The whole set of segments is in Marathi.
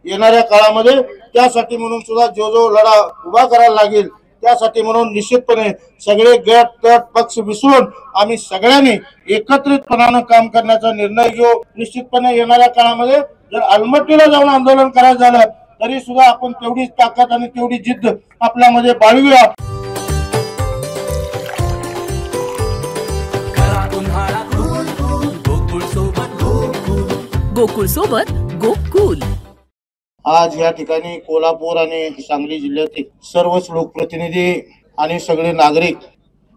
येणाऱ्या काळामध्ये त्यासाठी म्हणून सुद्धा जो लढा उभा करायला लागेल त्यासाठी म्हणून निश्चितपणे सगळे गट तट पक्ष विसरून आम्ही सगळ्यांनी एकत्रितपणाने काम करण्याचा निर्णय घेऊ। निश्चितपणे येणाऱ्या काळामध्ये जर अलमट्टीला जाऊन आंदोलन करायचं झालं तरी सुद्धा आपण तेवढीच ताकद आणि तेवढी जिद्द आपल्यामध्ये बाळगूया। गोकुळ सोबत गोकुल। आज या ठिकाणी कोल्हापूर आणि सांगली जिल्ह्यातील सर्वच लोकप्रतिनिधी आणि सगळे नागरिक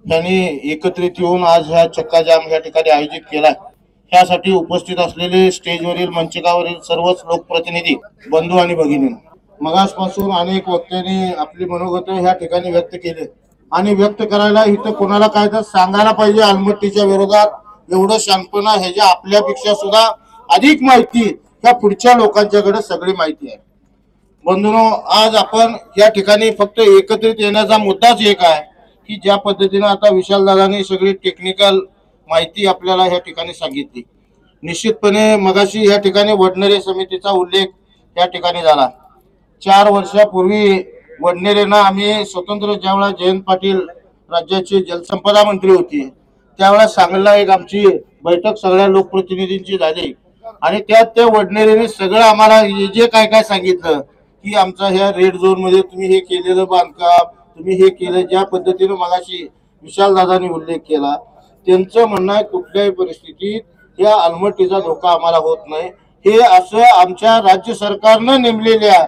यांनी एकत्रित येऊन आज ह्या चक्का जाम या ठिकाणी आयोजित केला। यासाठी उपस्थित असलेले स्टेजवरील मंचकावरील सर्वच लोकप्रतिनिधी बंधू आणि भगिनी मगासपासून अनेक वक्त्यांनी आपली मनोगत ह्या ठिकाणी व्यक्त केले आणि व्यक्त करायला इथं कोणाला काय तर सांगायला पाहिजे अलमट्टीच्या विरोधात एवढं शांतपणा ह्याच्या आपल्यापेक्षा सुद्धा अधिक माहिती ह्या पुढच्या लोकांच्याकडे सगळी माहिती आहे। बंधूंनो, आज आपण या ठिकाणी फक्त एकत्रित येण्याचा मुद्दाच एक आहे की ज्या पद्धतीने आता विशाल दादांनी सगळी टेक्निकल माहिती आपल्याला ह्या ठिकाणी सांगितली। निश्चितपणे मगाशी या ठिकाणी वडनेरे समितीचा उल्लेख या ठिकाणी झाला। 4 वर्षापूर्वी वडनेरेंना आम्ही स्वतंत्र ज्यावेळेला जयंत पाटील राज्याचे जलसंपदा मंत्री होते त्यावेळेला सांगलीला एक आमची बैठक सगळ्या लोकप्रतिनिधींची झाली आणि त्यात त्या वडनेरेने सगळं आम्हाला जे काय सांगितलं की आमचा ह्या रेड झोन मध्ये तुम्ही हे केलेलं बांधकाम तुम्ही हे केलं ज्या पद्धतीने मगाशी विशाल दादांनी उल्लेख केला त्यांचं म्हणणं आहे कुठल्याही परिस्थितीत या अलमट्टीचा धोका आम्हाला होत नाही। हे असं आमच्या राज्य सरकारनं नेमलेल्या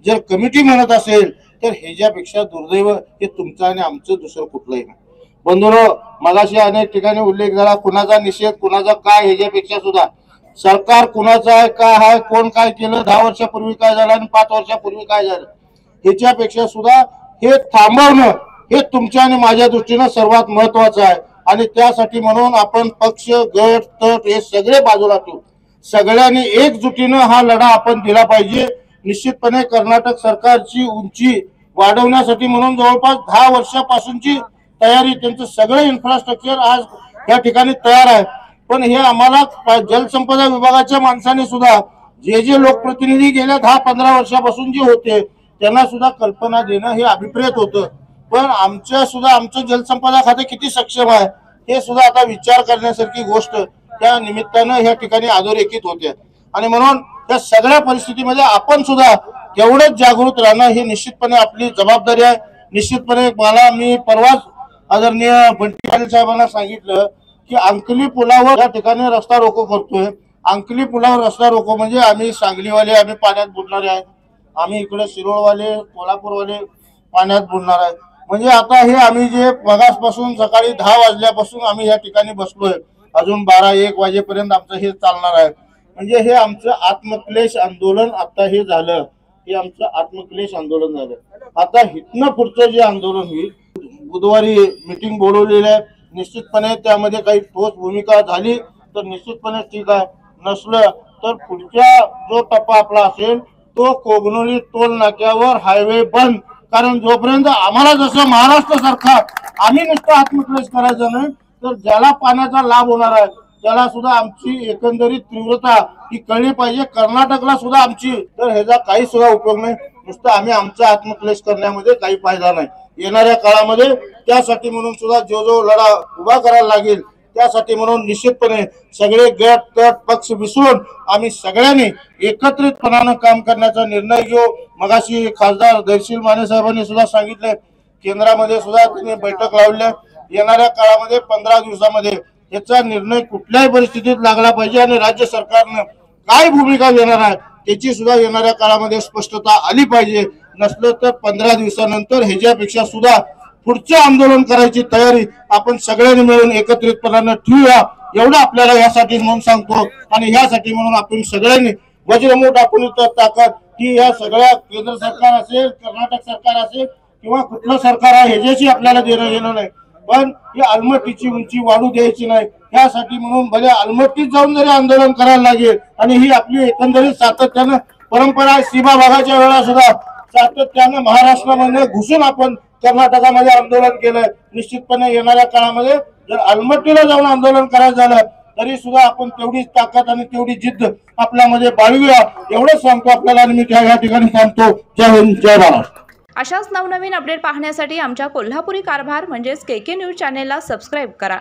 जर कमिटी म्हणत असेल तर ह्याच्यापेक्षा दुर्दैव हे तुमचं आणि आमचं दुसरं कुठलंही नाही। बंधूंनो, मगाशी अनेक ठिकाणी उल्लेख झाला कुणाचा निषेध कुणाचा काय ह्याच्यापेक्षा सुद्धा सरकार कुणाचं आहे काय आहे कोण काय केलं 10 वर्षापूर्वी काय झालं आणि 5 वर्षापूर्वी काय झालं ह्याच्यापेक्षा सुद्धा हे थांबवणं हे तुमच्या आणि माझ्या दृष्टीनं सर्वात महत्वाचं आहे आणि त्यासाठी म्हणून आपण पक्ष गट तट हे सगळे बाजूला ठेवून सगळ्यांनी एकजुटीनं हा लढा आपण दिला पाहिजे। निश्चितपणे कर्नाटक सरकारची उंची वाढवण्यासाठी म्हणून जवळपास 10 वर्षापासूनची तयारी त्यांचं सगळं इन्फ्रास्ट्रक्चर आज या ठिकाणी तयार आहे। पण हे आम्हाला जलसंपदा विभागाच्या माणसाने सुद्धा जे लोकप्रतिनिधी गेल्या 10-15 वर्षापासून जे होते त्यांना सुद्धा कल्पना देणं हे अभिप्रेत होतं। पण आमचं जलसंपदा खाते किती सक्षम आहे हे सुद्धा आता विचार करण्यासारखी गोष्ट त्या निमित्तानं ह्या ठिकाणी अधोरेखित होते आणि म्हणून या सगळ्या परिस्थितीमध्ये आपण सुद्धा तेवढंच जागृत राहणं हे निश्चितपणे आपली जबाबदारी आहे। निश्चितपणे मी परवाच आदरणीय बंटी पाटील साहेबांना सांगितलं की अंकली पुलावर या ठिकाणी रस्ता रोको करतोय। अंकली पुलावर रस्ता रोको म्हणजे आम्ही सांगलीवाले आम्ही पाण्यात बुडणारे आहेत, आम्ही इकडे शिरोळवाले कोल्हापूरवाले पाण्यात बुडणार आहे। म्हणजे आता हे आम्ही जे मगासपासून सकाळी 10 वाजल्यापासून आम्ही या ठिकाणी बसलोय अजून 12-1 वाजेपर्यंत आमचं हे चालणार आहे। म्हणजे हे आमचं आत्मक्लेश आंदोलन आता हे झालं हे आमचं आत्मक्लेश आंदोलन झालं। आता इथनं पुढचं जे आंदोलन होईल बुधवारी मीटिंग बोलवलेली आहे। निश्चितपणे त्यामध्ये काही ठोस भूमिका झाली तर निश्चितपणे ठीक आहे, नसलं तर पुढचा जो टप्पा आपला असेल तो कोगनोली टोल नाक्यावर हायवे बंद। कारण जोपर्यंत आम्हाला जसं महाराष्ट्र सरकार आम्ही नुसतं आत्मक्लेश करायचं नाही तर ज्याला पाण्याचा लाभ होणार आहे त्याला सुद्धा आमची एकंदरीत तीव्रता ही कळली पाहिजे। कर्नाटकला सुद्धा आमची तर ह्याचा काही सुद्धा उपयोग नाही, नुसतं आम्ही आमचा आत्मक्लेश करण्यामध्ये काही फायदा नाही। येणाऱ्या काळामध्ये त्यासाठी म्हणून सुद्धा जो लढा उभा करायला लागेल त्यासाठी म्हणून निश्चितपणे सगळे गट तट पक्ष विसरून आम्ही सगळ्यांनी एकत्रितपणाने काम करण्याचा निर्णय घेऊ। मगाशी खासदार धैर्यशील माने साहेबांनी सुद्धा सांगितले केंद्रामध्ये सुद्धा त्यांनी बैठक लावली। येणाऱ्या काळामध्ये 15 दिवसामध्ये याचा निर्णय कुठल्याही परिस्थितीत लागला पाहिजे आणि राज्य सरकारनं काय भूमिका घेणार आहे त्याची सुद्धा येणाऱ्या काळामध्ये स्पष्टता आली पाहिजे। नसलं तर 15 दिवसानंतर ह्याच्यापेक्षा सुद्धा पुढचं आंदोलन करायची तयारी आपण सगळ्यांनी मिळून एकत्रितपणाने ठेवूया एवढं आपल्याला यासाठी म्हणून सांगतो। आणि यासाठी म्हणून आपण सगळ्यांनी वज्रमूठ आपण ताकद की या सगळ्या केंद्र सरकार असेल कर्नाटक सरकार असेल किंवा कुठलं सरकार आहे ह्याच्याशी आपल्याला देणं घेणं नाही, पण ही अलमट्टीची उंची वाढू द्यायची नाही। यासाठी म्हणून भले अलमट्टीत जाऊन जरी आंदोलन करायला लागेल आणि ही आपली एकंदरीत सातत्यानं परंपरा आहे। सीमा भागाच्या वेळा सुद्धा सातत्यानं महाराष्ट्रामध्ये घुसून आपण कर्नाटकामध्ये आंदोलन केलंय। निश्चितपणे येणाऱ्या काळामध्ये जर अलमट्टीला जाऊन आंदोलन करायचं झालं तरी सुद्धा आपण तेवढीच ताकद आणि तेवढी जिद्द आपल्यामध्ये बाळगूया एवढंच सांगतो आपल्याला आणि मी या ठिकाणी थांबतो. जय हिंद, जय महाराष्ट्र. अशाच नवनवीन अपडेट पाहण्यासाठी आमच्या कोल्हापुरी कारभार म्हणजेच KK न्यूज चॅनेलला सबस्क्राईब करा.